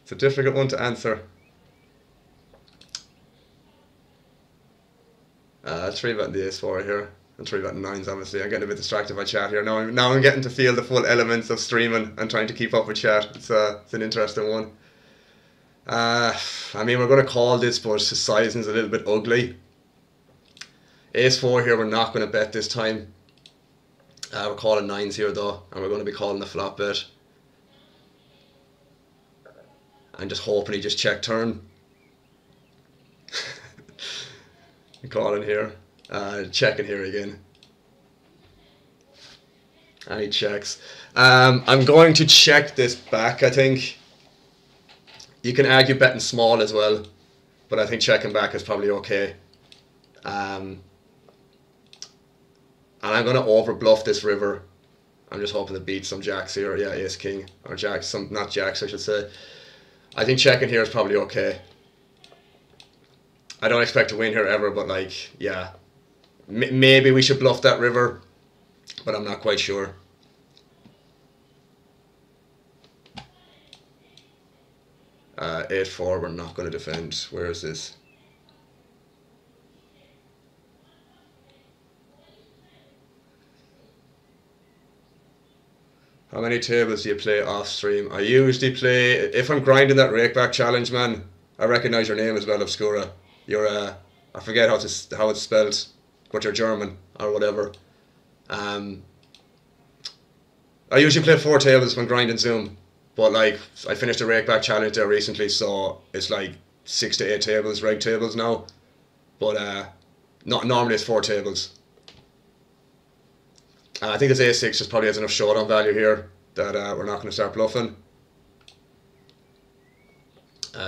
It's a difficult one to answer. 3-betting the ace-4 here. And 3-betting 9s, obviously. I'm getting a bit distracted by chat here. Now I'm getting to feel the full elements of streaming and trying to keep up with chat. It's an interesting one. I mean, we're going to call this, but his sizing's a little bit ugly. Ace-4 here, we're not going to bet this time. We're calling 9s here though, and we're going to be calling the flop bet. And just hoping he just check turn. Calling here. Checking here again. And he checks. I'm going to check this back, I think. You can argue betting small as well, but I think checking back is probably okay. And I'm going to over bluff this river. I'm just hoping to beat some jacks here. Yeah, ace king. Or jacks, not jacks I should say. I think checking here is probably okay. I don't expect to win here ever, but like, yeah. Maybe we should bluff that river, but I'm not quite sure. 8-4, we're not going to defend. Where is this? How many tables do you play off stream? I usually play, if I'm grinding that rakeback challenge, man, I recognise your name as well, Obscura. You're I forget how it's spelled, but you're German or whatever. I usually play 4 tables when grinding Zoom, but like I finished a rakeback challenge there recently, so it's like 6 to 8 tables, reg tables now. But not normally it's 4 tables. I think this A6 just probably has enough showdown value here that we're not going to start bluffing.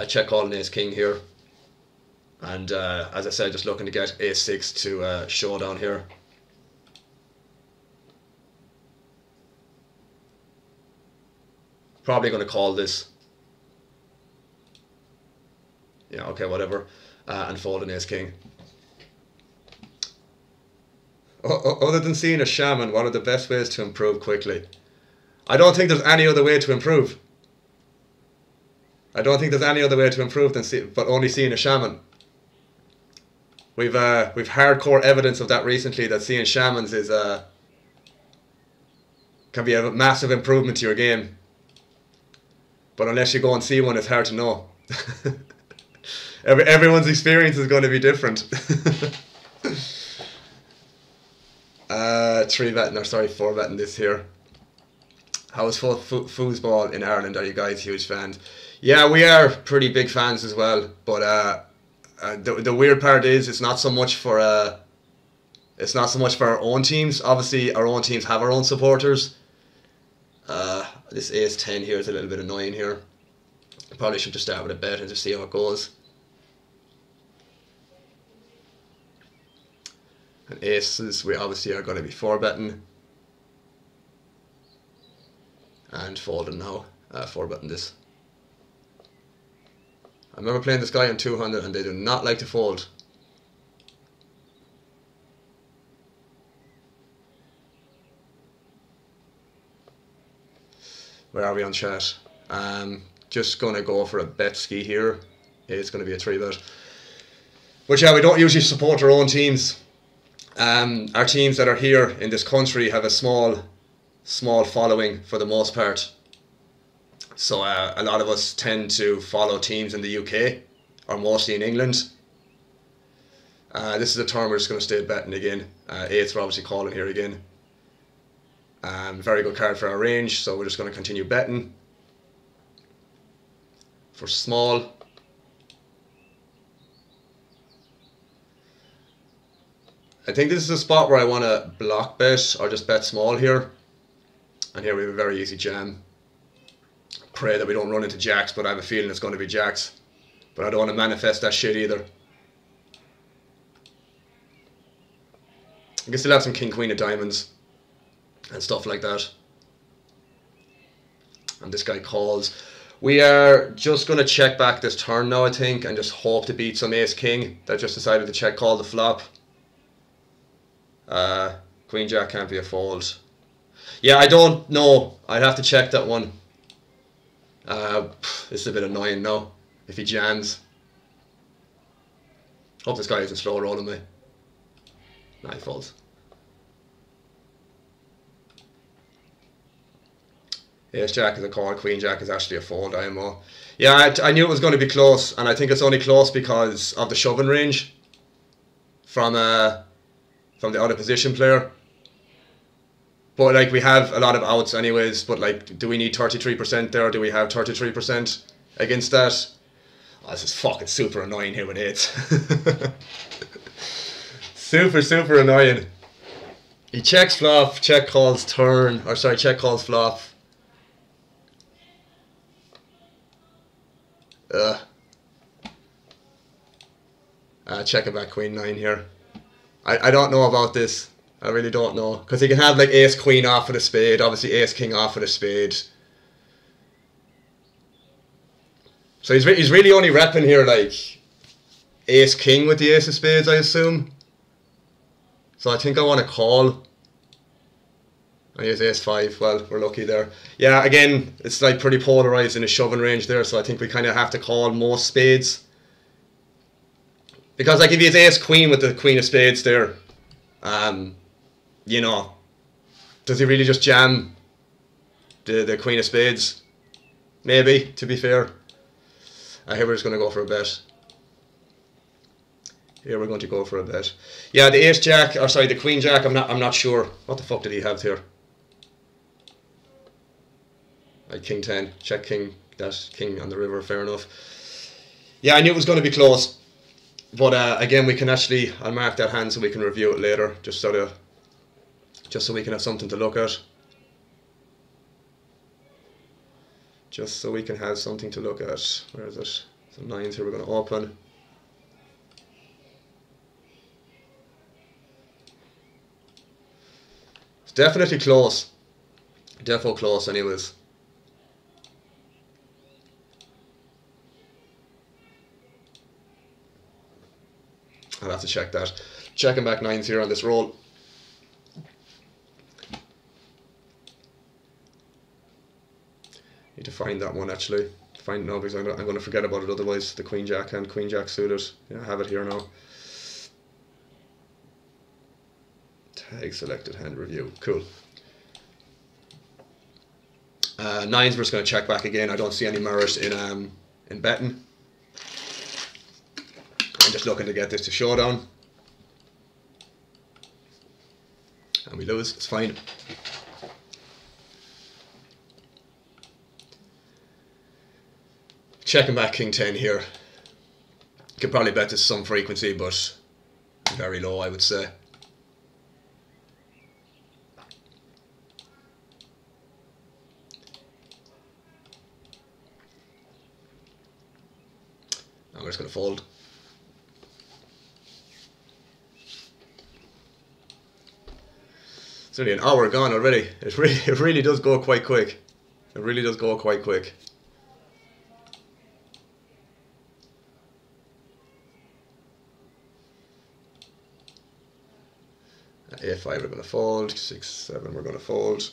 Check calling ace king here. And as I said, just looking to get A6 to showdown here. Probably going to call this. Yeah, okay, whatever. And fold an ace king. Other than seeing a shaman, what are the best ways to improve quickly? I don't think there's any other way to improve. I don't think there's any other way to improve than but only seeing a shaman. We've hardcore evidence of that recently, that seeing shamans is can be a massive improvement to your game. But unless you go and see one, it's hard to know. Everyone's experience is going to be different. 3-betting, or sorry, 4-betting this here. How is foosball in Ireland? Are you guys huge fans? Yeah, we are pretty big fans as well. But the weird part is it's not so much for our own teams. Obviously, our own teams have our own supporters. This ace-10 here is a little bit annoying here. I probably should just start with a bet and just see how it goes. And aces, we obviously are going to be 4-betting. And folding now. 4-betting this. I remember playing this guy on 200 and they do not like to fold. Where are we on chat? Just going to go for a bet ski here. It's going to be a 3-bet. But yeah, we don't usually support our own teams. Our teams that are here in this country have a small following for the most part. So a lot of us tend to follow teams in the UK, or mostly in England. This is a turn we're just going to stay betting again. 8s we're obviously calling here again. Very good card for our range, so we're just going to continue betting. For small. I think this is a spot where I want to block bet or just bet small here. And here we have a very easy jam. Pray that we don't run into jacks, but I have a feeling it's going to be jacks. But I don't want to manifest that shit either. I can still have some king queen of diamonds and stuff like that. And this guy calls. We are just going to check back this turn now, I think, and just hope to beat some ace king that just decided to check call the flop. Queen jack can't be a fold. Yeah, I don't know. I'd have to check that one. This is a bit annoying now. If he jams. Hope this guy isn't slow rolling me. Nah, he falls. Ace Jack is a call, Queen Jack is actually a fold, IMO. Yeah, I knew it was going to be close, and I think it's only close because of the shoving range from the other position player. But like, we have a lot of outs anyways, but like, do we need 33% there? Do we have 33% against that? Oh, this is fucking super annoying here with 8s. Super annoying. He checks flop, check calls turn, or sorry, check calls flop. Checking back Queen 9 here. I don't know about this. I really don't know. Because he can have like Ace Queen off with a spade. Obviously Ace King off with a spade. So he's really only repping here like Ace King with the Ace of Spades, I assume. So I think I want to call. I use Ace 5. Well, we're lucky there. Yeah, again, it's like pretty polarized in his shoving range there. So I think we kind of have to call most spades. Because like if he has Ace Queen with the Queen of Spades there, you know, does he really just jam the Queen of Spades? Maybe, to be fair. Here we're just going to go for a bet. Here we're going to go for a bet. Yeah, the Ace Jack, or sorry, the Queen Jack, I'm not sure. What the fuck did he have here? Like King 10, check King, that King on the river, fair enough. Yeah, I knew it was going to be close. But again, we can actually, I'll mark that hand so we can review it later, just so we can have something to look at. Just so we can have something to look at. Where is it? So 9s here we're going to open. It's definitely close. Defo close anyways. I'll have to check that. Checking back 9s here on this roll. Need to find that one actually. No, because I'm going to forget about it otherwise. The Queen Jack and Queen Jack suited. Yeah, I have it here now. Tag selected hand review. Cool. 9s we're just going to check back again. I don't see any merit in betting. I'm just looking to get this to showdown. And we lose, it's fine. Checking back King 10 here. You could probably bet this some frequency, but very low I would say. And we're just going to fold. It's only an hour gone already. It really does go quite quick. It really does go quite quick. A5 we're going to fold. 6, 7 we're going to fold.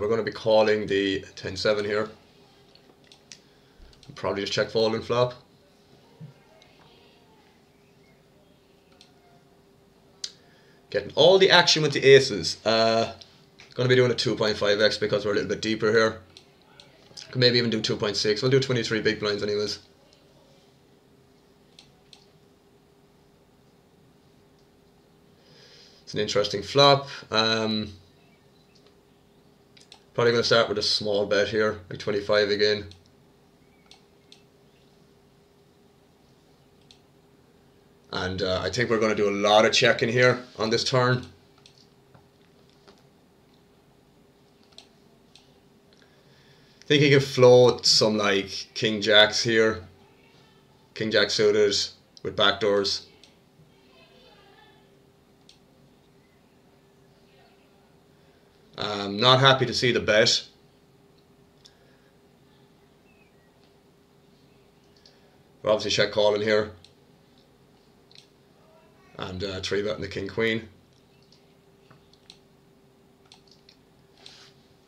We're going to be calling the 10-7 here. Probably just check fold and flop. Getting all the action with the aces. Going to be doing a 2.5x because we're a little bit deeper here. Could maybe even do 2.6. We'll do 23 big blinds anyways. It's an interesting flop. Probably going to start with a small bet here, like 25 again. And I think we're going to do a lot of checking here on this turn. I think he can float some like King Jacks here. King Jack suited with backdoors. Not happy to see the bet. We're obviously check calling here. And 3-betting the king queen.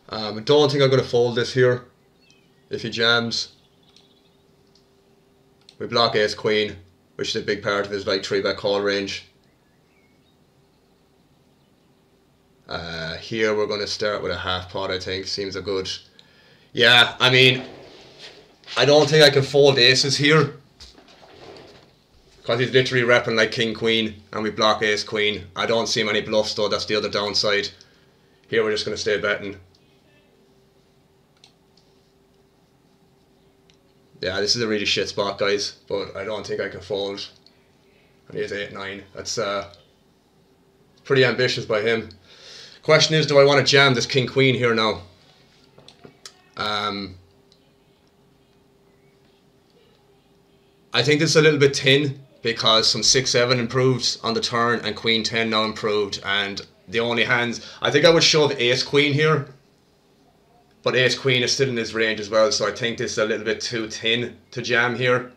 I don't think I'm going to fold this here. If he jams, we block ace queen, which is a big part of his like 3-bet call range. Here we're going to start with a half pot, I think. Seems a good... Yeah, I mean, I don't think I can fold aces here. Because he's literally repping like king queen and we block ace queen. I don't see many bluffs though, that's the other downside. Here we're just going to stay betting. Yeah, this is a really shit spot, guys, but I don't think I can fold. And he has 8-9. That's pretty ambitious by him. Question is, do I want to jam this king queen here now? I think this is a little bit thin because some 6-7 improved on the turn and queen 10 now improved, and the only hands, I think I would shove ace queen here, but ace queen is still in his range as well, so I think this is a little bit too thin to jam here,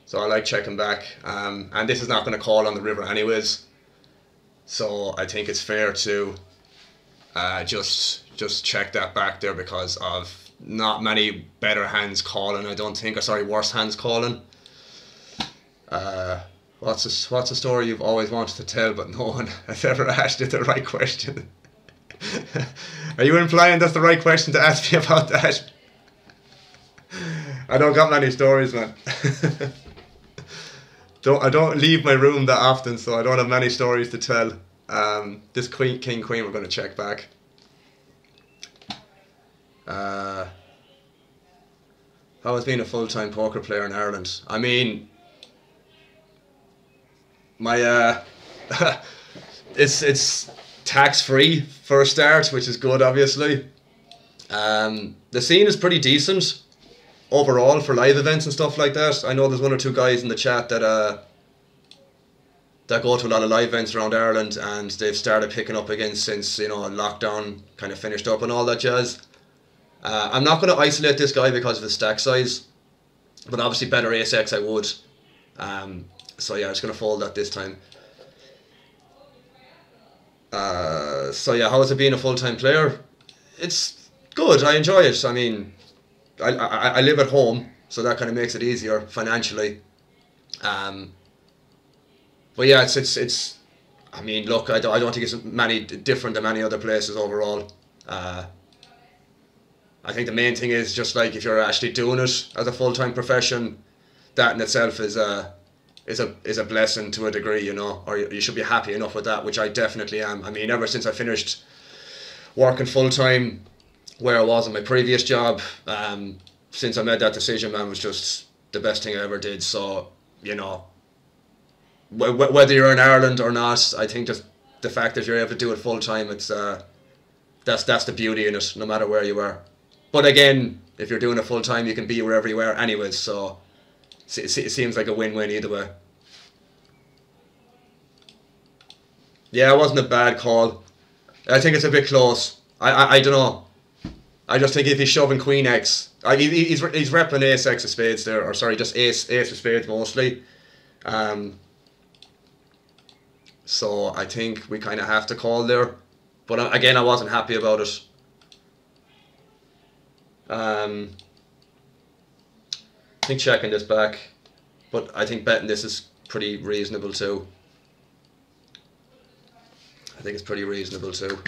so I like checking back. And this is not going to call on the river anyways, so I think it's fair to just check that back there because of not many better hands calling, I don't think, or sorry, worse hands calling. What's a story you've always wanted to tell but no one has ever asked you the right question? Are you implying that's the right question to ask me about that? I don't got many stories, man. I don't leave my room that often, so I don't have many stories to tell. This king queen we're going to check back. How has being a full-time poker player in Ireland? I mean, my it's tax-free for a start, which is good, obviously. The scene is pretty decent overall for live events and stuff like that. I know there's one or two guys in the chat that go to a lot of live events around Ireland, and they've started picking up again since, you know, lockdown kind of finished up and all that jazz. I'm not going to isolate this guy because of his stack size, but obviously better ace-x I would. So yeah, I'm just going to fold that this time. So yeah, how is it being a full-time player? It's good, I enjoy it. I mean, I live at home, so that kind of makes it easier financially. But yeah, it's I mean, look, I don't think it's many different than many other places overall. I think the main thing is just like if you're actually doing it as a full-time profession, that in itself is a blessing to a degree, you know, or you should be happy enough with that, which I definitely am. I mean, ever since I finished working full-time where I was in my previous job, since I made that decision, man, was just the best thing I ever did. So, you know, whether you're in Ireland or not, I think just the fact that you're able to do it full-time, it's that's the beauty in it, no matter where you are. But again, if you're doing it full-time, you can be wherever you are anyways, so it seems like a win-win either way. Yeah, it wasn't a bad call. I think it's a bit close. I don't know. I just think if he's shoving queen x, he's repping ace-x of spades there, or sorry, just ace of spades mostly. So I think we kind of have to call there. But again, I wasn't happy about it. I think checking this back, but I think betting this is pretty reasonable too. I think it's pretty reasonable too.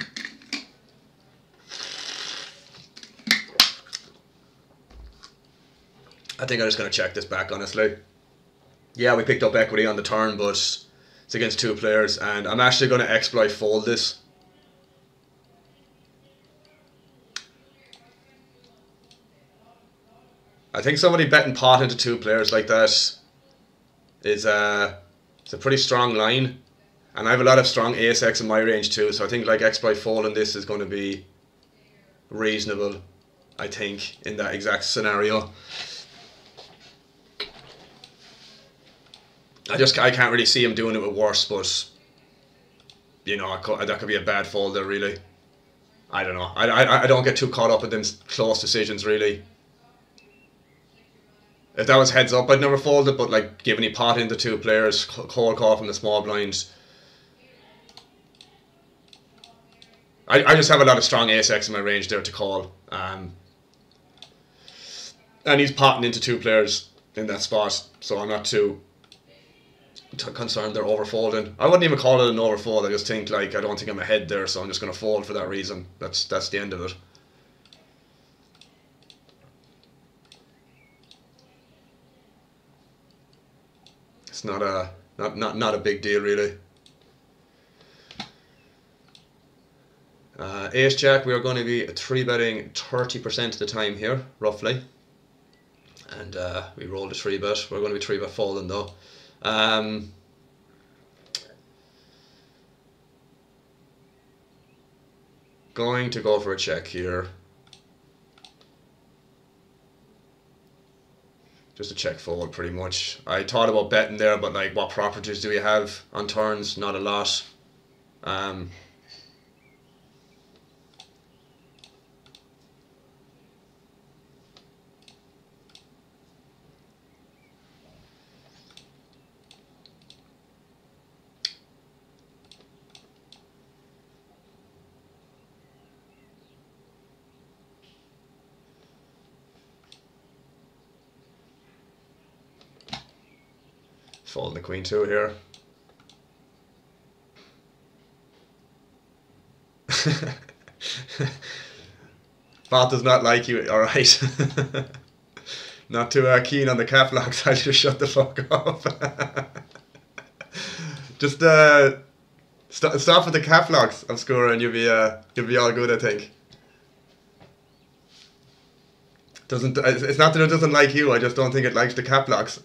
I think I'm just going to check this back, honestly. Yeah, we picked up equity on the turn, but it's against two players, and I'm actually going to exploit fold this. I think somebody betting pot into two players like that is it's a pretty strong line, and I have a lot of strong ace-x in my range too, so I think like exploit fold in this is going to be reasonable, I think, in that exact scenario. I can't really see him doing it with worse, but you know, that could be a bad fold there, really. I don't know. I don't get too caught up in them close decisions really. If that was heads up, I'd never fold it, but like giving a pot into two players, cold call from the small blinds. I just have a lot of strong ace-x in my range there to call. And he's potting into two players in that spot, so I'm not too concerned they're overfolding. I wouldn't even call it an overfold. I just think like I don't think I'm ahead there, so I'm just going to fold for that reason. That's the end of it. It's not a big deal really. Ace Jack, we are going to be 3-betting 30% of the time here, roughly. And we rolled a 3-bet. We're going to be 3-bet folding though. Going to go for a check here. Just a check fold pretty much. I thought about betting there, but like what properties do we have on turns? Not a lot. Folding the queen two here. Bot does not like you, alright. Not too keen on the cap locks, I'll just shut the fuck up. Just stop with the cap locks, I'm scoring, and you'll be all good, I think. It's not that it doesn't like you, I just don't think it likes the cap locks.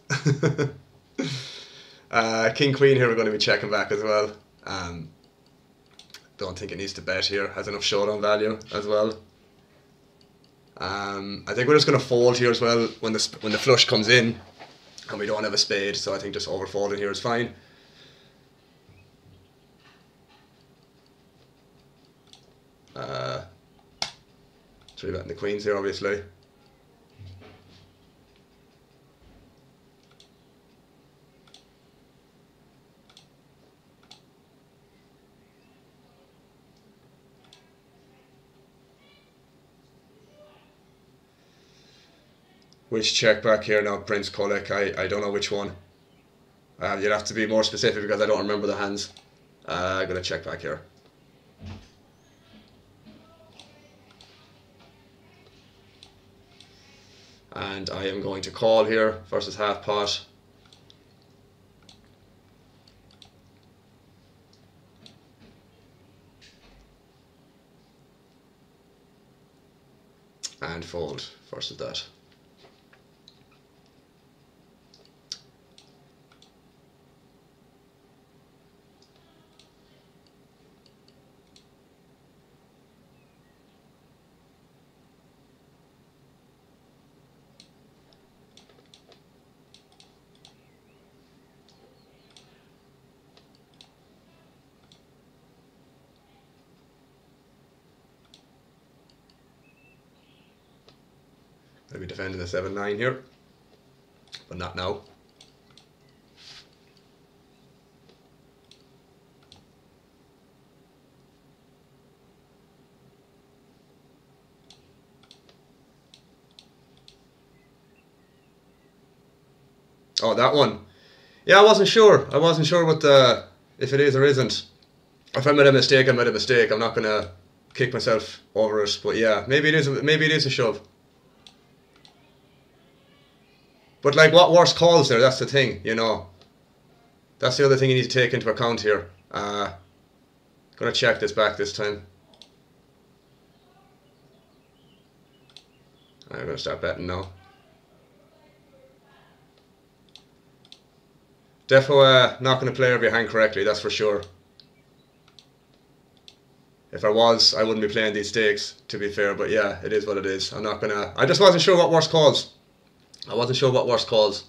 King Queen here we're going to be checking back as well. Don't think it needs to bet here, has enough showdown value as well. I think we're just going to fold here as well when the flush comes in and we don't have a spade, so I think just over folding here is fine. Three betting the queens here obviously. Which check back here now, Prince Kolek? I don't know which one. You'd have to be more specific because I don't remember the hands. I'm going to check back here. And I am going to call here versus half pot. And fold versus that. I'll be defending the 7-9 here, but not now. Oh, that one. Yeah, I wasn't sure. I wasn't sure what the if it is or isn't. If I made a mistake, I made a mistake. I'm not gonna kick myself over it. But yeah, maybe it is. Maybe it is a shove. But like, what worse calls there? That's the thing, you know. That's the other thing you need to take into account here. Gonna check this back this time. I'm gonna start betting now. Defo not gonna play over your hand correctly, that's for sure. If I was, I wouldn't be playing these stakes, to be fair. But yeah, it is what it is. I'm not gonna. I just wasn't sure what worse calls. I wasn't sure what worse calls.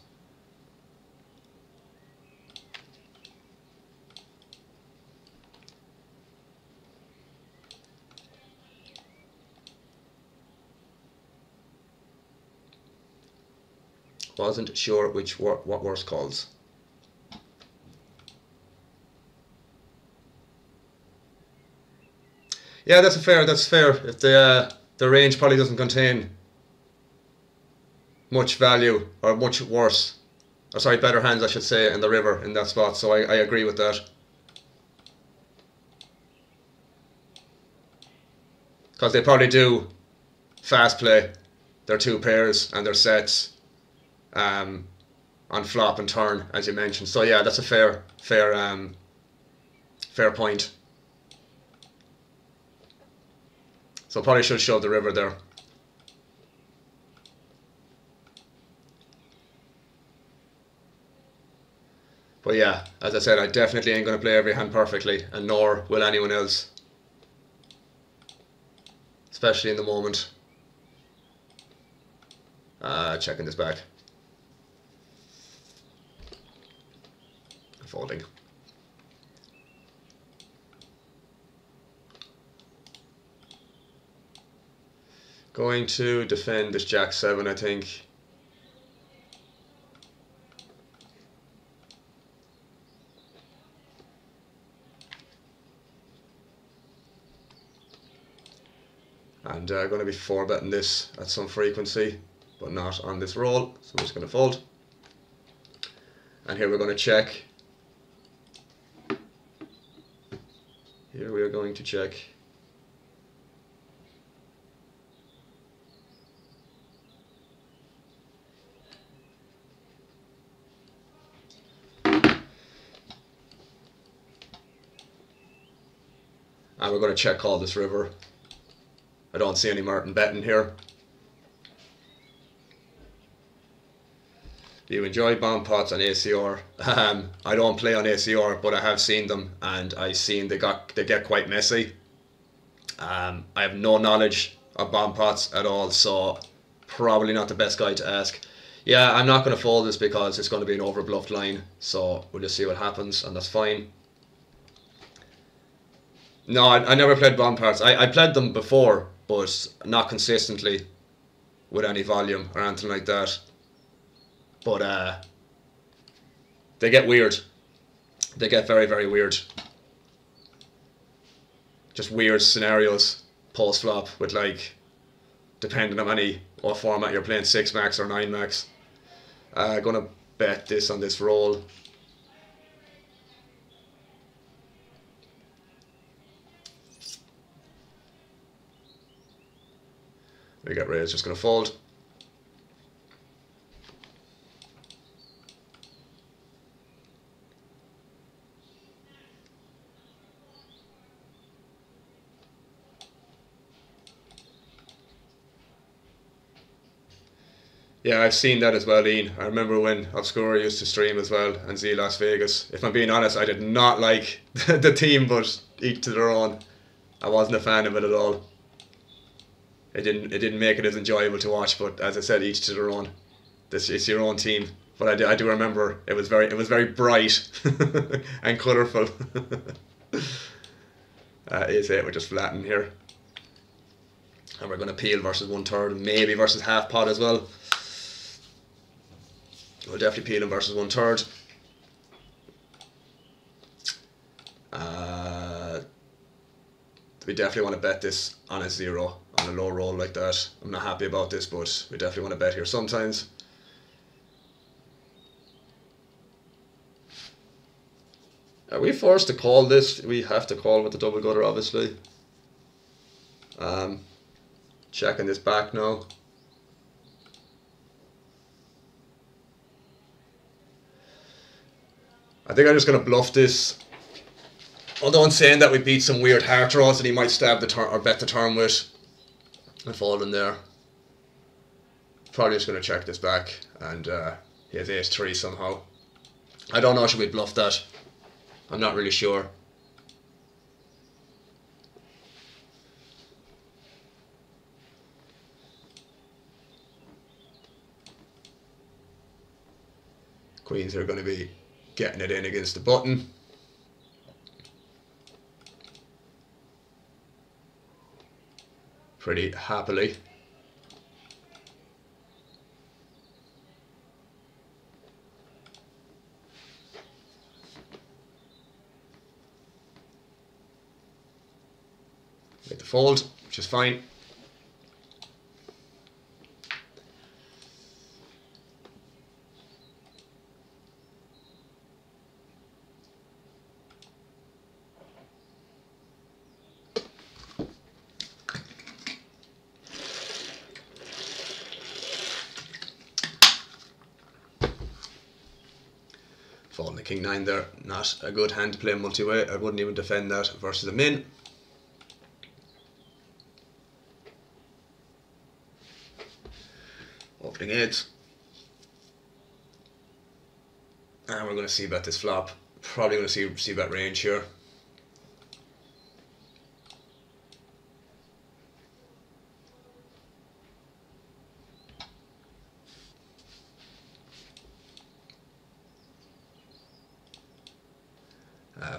Wasn't sure what worse calls. Yeah, that's fair. That's fair. If the range probably doesn't contain much value or much worse, or sorry, better hands I should say, in the river in that spot. So I agree with that. Because they probably do fast play their two pairs and their sets on flop and turn, as you mentioned. So yeah, that's a fair point. So probably should shove the river there. But yeah, as I said, I definitely ain't going to play every hand perfectly, and nor will anyone else. Especially in the moment. Checking this back. Folding. Going to defend this Jack 7, I think. And going to be 4-betting this at some frequency, but not on this roll, so I'm just going to fold. And here we're going to check. Here we are going to check. And we're going to check call this river. I don't see any Martin betting here. Do you enjoy bomb pots on ACR? I don't play on ACR, but I have seen them, and I've seen they get quite messy. I have no knowledge of bomb pots at all, so probably not the best guy to ask. Yeah, I'm not going to fold this because it's going to be an overbluffed line, so we'll just see what happens, and that's fine. No, I never played bomb pots. I played them before, but not consistently with any volume or anything like that. But they get weird. They get very, very weird. Just weird scenarios post flop with, like, depending on what format you're playing, 6 max or 9 max. Gonna bet this on this roll. We get raised, just gonna fold. Yeah, I've seen that as well, Ian. I remember when Obscura used to stream as well and see Las Vegas. If I'm being honest, I did not like the team, but each to their own. I wasn't a fan of it at all. It didn't make it as enjoyable to watch, but as I said, each to their own. It's your own team. But I do remember it was very bright and colourful. Ace 8, we're just flattening here. And we're going to peel versus 1/3, maybe versus half pot as well. We'll definitely peel him versus 1/3. We definitely want to bet this on a 0, on a low roll like that. I'm not happy about this, but we definitely want to bet here sometimes. Are we forced to call this? We have to call with the double gutter, obviously. Checking this back now. I think I'm just going to bluff this. Although in saying that, we beat some weird heart draws that he might stab the turn or bet the turn with. And fold in there. Probably just going to check this back, and he has ace 3 somehow. I don't know, should we bluff that? I'm not really sure. Queens are going to be getting it in against the button. Pretty happily. Take the fold, which is fine. Folding the king 9 there, not a good hand to play multi-way. I wouldn't even defend that versus a min. Opening 8. And we're going to see bet this flop. Probably going to see bet range here.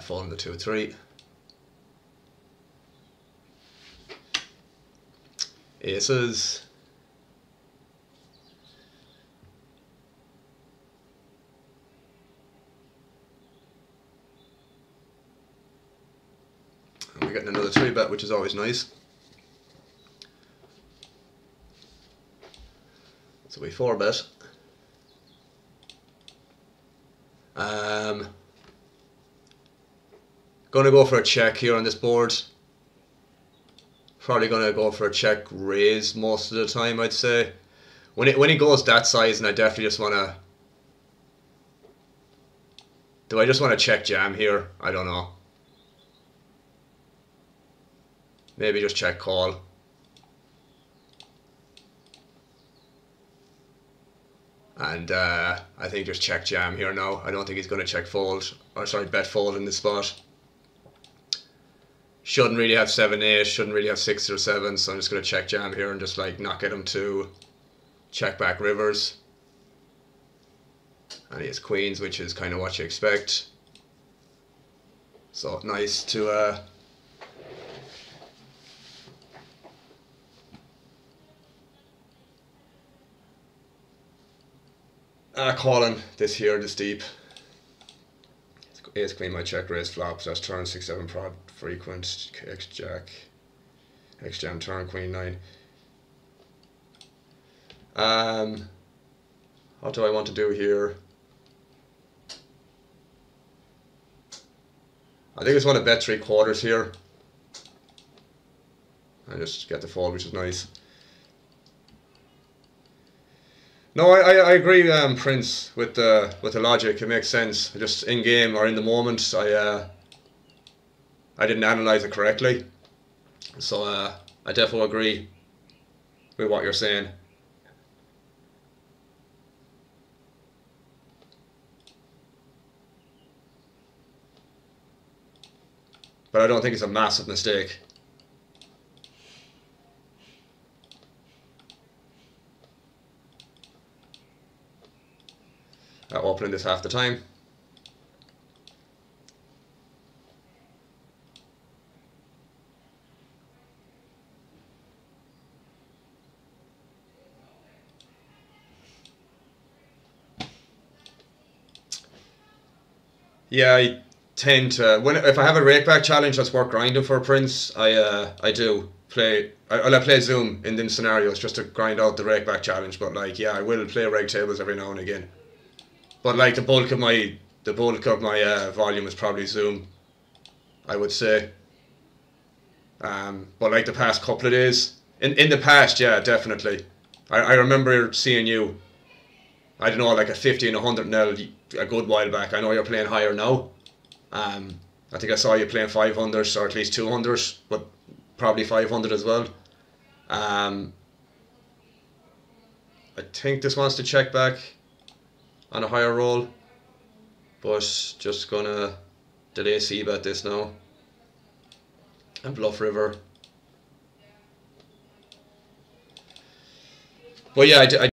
Folding the 2-3. Aces. And we're getting another 3-bet, which is always nice. So we 4-bet. Gonna go for a check here on this board. Probably gonna go for a check raise most of the time, I'd say. When he goes that size, and I definitely just wanna. Do I just want to check jam here? I don't know. Maybe just check call. And I think just check jam here now. I don't think he's gonna check fold, or sorry, bet fold in this spot. Shouldn't really have 7-8, shouldn't really have 6 or 7, so I'm just going to check jam here and just like not get him to check back rivers. And he has queens, which is kind of what you expect. So nice to calling this here, this deep. Ace queen might check raise flop, so that's turn 6-7 prod frequent, X jack, X jam turn queen 9. What do I want to do here? I think I just want to bet 3/4 here. And just get the fold, which is nice. No, I agree, Prince, with the logic. It makes sense. Just in game or in the moment, I didn't analyze it correctly. So I definitely agree with what you're saying. But I don't think it's a massive mistake. Opening this half the time. Yeah, I tend to if I have a rakeback challenge that's worth grinding for Prince, I do play. I play Zoom in them scenarios just to grind out the rakeback challenge. But like, yeah, I will play reg tables every now and again. But like the bulk of my volume is probably Zoom, I would say. But like the past couple of days, in the past, yeah, definitely. I remember seeing you, I don't know, like a 50 and 100 nil a good while back. I know you're playing higher now. I think I saw you playing 500s or at least 200s, but probably 500 as well. I think this wants to check back on a higher roll, but just gonna delay c-bet this now and bluff river. But yeah, I